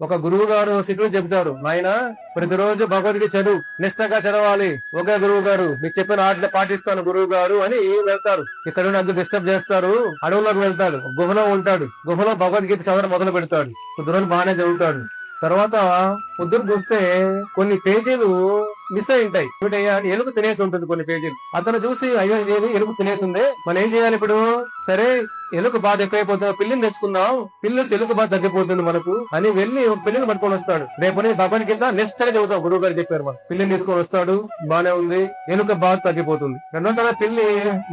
ఒక గురువు గారు శిష్యులు చెబుతారు, నాయన ప్రతిరోజు భగవద్గీత చదువు, నిష్టగా చదవాలి. ఒకే గురువు గారు మీకు చెప్పిన ఆటలు పాటిస్తాను గురువు గారు అని వెళ్తారు. ఇక్కడ నాకు డిస్టర్బ్ చేస్తారు. అడవులోకి వెళ్తాడు, గుహలో ఉంటాడు. గుహలో భగవద్గీత చదవడం మొదలు పెడతాడు. కొద్ది రోజులు బాగానే చదువుతాడు. తర్వాత పొద్దున్న చూస్తే కొన్ని పేజీలు మిస్ అయి ఉంటాయి. ఎలుగు తినేసి ఉంటుంది కొన్ని పేజీలు. అతను చూసి అయ్యో ఇదేది ఎలుగు తినేసిందే, మనం ఏం చేయాలి ఇప్పుడు? సరే ఎలుగు బాధ ఎక్కువైపోతుంది, పిల్లిని తెచ్చుకుందాం, పిల్లి ఎలుగు బాధ తగ్గిపోతుంది మనకు అని వెళ్ళి ఒక పిల్లిని పట్టుకొని వస్తాడు. రేపు భగవద్గీత నిష్టగా చదువుతాం గురువు గారు చెప్పారు. మనం పిల్లిని తీసుకొని వస్తాడు, బానే ఉంది, ఎలుక బాధ తగ్గిపోతుంది. రెండో తర పిల్లి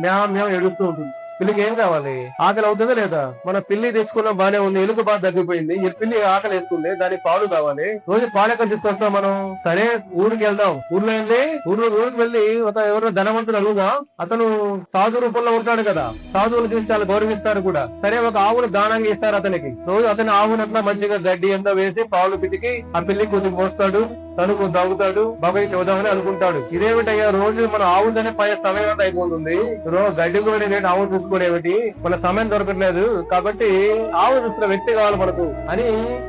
మ్యావ్ ఏడుస్తూ ఉంటుంది. పిల్లికి ఏం కావాలి? ఆకలి అవుతుందా లేదా? మన పిల్లి తెచ్చుకున్నాం బానే ఉంది, ఎలుక బాధ తగ్గిపోయింది, ఈ పిల్లి ఆకలి వేస్తుంది, దానికి పాలు కావాలి. రోజు పాలు ఎక్కడ తీసుకొస్తాం మనం? సరే ఊరికి వెళ్దాం. ఊరికి వెళ్ళి ఎవరైనా ధనవంతులు అడుగుదాం. అతను సాధు రూపంలో ఉంటాడు కదా, సాధువులు చూసి చాలా గౌరవిస్తారు కూడా. సరే ఒక ఆవును దానంగా ఇస్తారు అతనికి. రోజు అతను ఆవును అట్లా మంచిగా గడ్డి ఎంత వేసి పాలు పితికి ఆ పిల్లికి కొద్దిగా పోస్తాడు, తనుకు దాగుతాడు, బాగా చూద్దామని అనుకుంటాడు. ఇదేమిటయ్యా రోజు మన ఆవుందనే పై సమయం అంతా అయిపోతుంది, గడ్డి కూడా ఆవు చూసుకోవడేమిటి, మన సమయం దొరకట్లేదు, కాబట్టి ఆవు చూసుకున్న వ్యక్తి కావాలి మనకు అని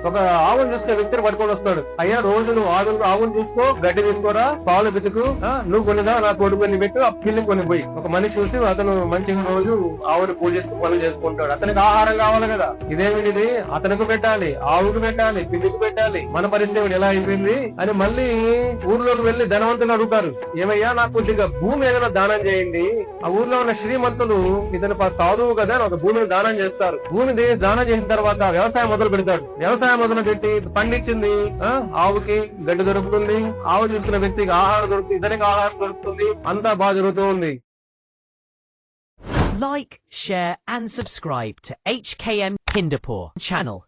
ఒక ఆవును చూసుకునే వ్యక్తిని పట్టుకొని వస్తాడు. అయ్యా రోజు నువ్వు ఆవును చూసుకో, గడ్డి తీసుకోరా, పాలు పితుకు, నువ్వు కొనిదా నా కొడుకుని పెట్టు, ఆ పిల్లి కొని పోయి. ఒక మనిషి చూసి అతను మంచిగా రోజు ఆవుని పూజ చేసుకుని పనులు చేసుకుంటాడు. అతనికి ఆహారం కావాలి కదా, ఇదేమిటిది అతనికి పెట్టాలి, ఆవుకు పెట్టాలి, పిల్లికి పెట్టాలి, మన పరిస్థితి ఎలా అయిపోయింది అని మళ్ళీ ఊర్లోకి వెళ్లి ధనవంతులు అడుగుతారు, ఏమయ్యా నాకు కొద్దిగా భూమి ఏదైనా దానం చేయండి. ఆ ఊర్లో ఉన్న శ్రీమంతులు ఇతను సాధువు కదా ఒక భూమిని దానం చేస్తారు. భూమి దానం చేసిన తర్వాత వ్యవసాయం మొదలు పెడతాడు. వ్యవసాయం మొదలు పెట్టి పండించింది ఆవుకి గడ్డి దొరుకుతుంది, ఆవు చూసుకున్న వ్యక్తికి ఆహారం దొరుకుతుంది, ఇతనికి ఆహారం దొరుకుతుంది, అంతా బాగా జరుగుతూ ఉంది. Like, share and subscribe to HKM Hindupur channel.